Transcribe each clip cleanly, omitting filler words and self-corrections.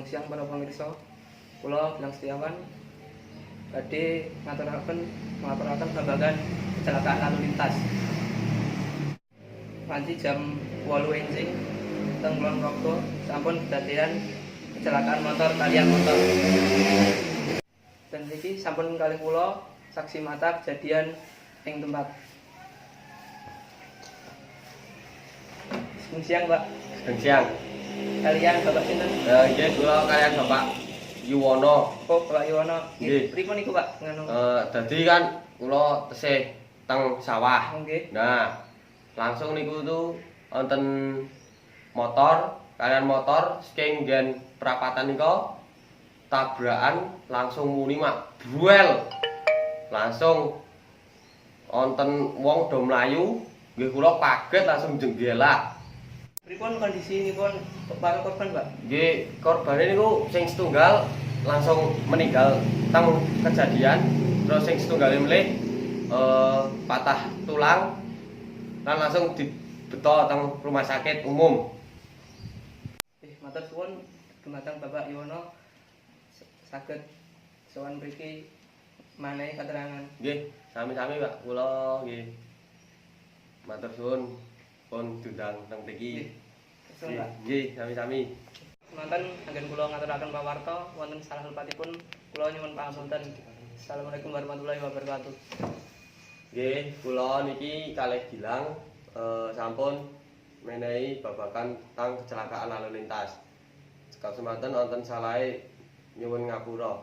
Selamat siang para pemirsa. Kula Gilang Setiawan badhe ngaturaken babagan kecelakaan lalu lintas. Panci jam 8 enjing teng Kulon Progo sampun kedadian kecelakaan motor kaliyan motor. Dan iki sampun kalih kula saksi mata kejadian ing tempat. Selamat siang, Pak. Selamat siang. Kalian Bapak sinten? Nggih, kula kalian Bapak Yuwono. Oh, Bapak Yuwono. Nggih. Pripun niku, Pak? Ngono. Dadi kan kula tesih teng sawah. Nggih. Nah, langsung niku tuh wonten motor, kalian motor saking nggen perapatan nika tabrakan langsung muni mak duel. Langsung wonten wong do mlayu, nggih kula kaget langsung jenggelak. Pripun kondisinipun para korban, Pak? Nggih, korbane niku sing setunggal langsung meninggal teng kejadian, terus sing setunggal melih patah tulang lan langsung dibeto teng rumah sakit umum. Matur suwun dumateng Bapak Yuwono saged sowan mriki manehi keterangan. Nggih, sami-sami Pak, kula nggih. Matur suwun pun diundang teng mriki. Nggih, sami-sami. Semanten anggen kula ngaturaken pawarta wonten salah lepatipun kula nyuwun pangapunten. Assalamualaikum warahmatullahi wabarakatuh. Nggih, kula niki kalih Gilang sampun menehi babagan tentang kecelakaan lalu lintas. Semanten wonten salahe nyuwun ngapura.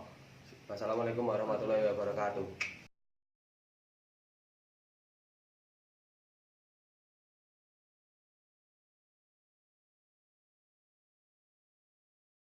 Wassalamualaikum warahmatullahi wabarakatuh.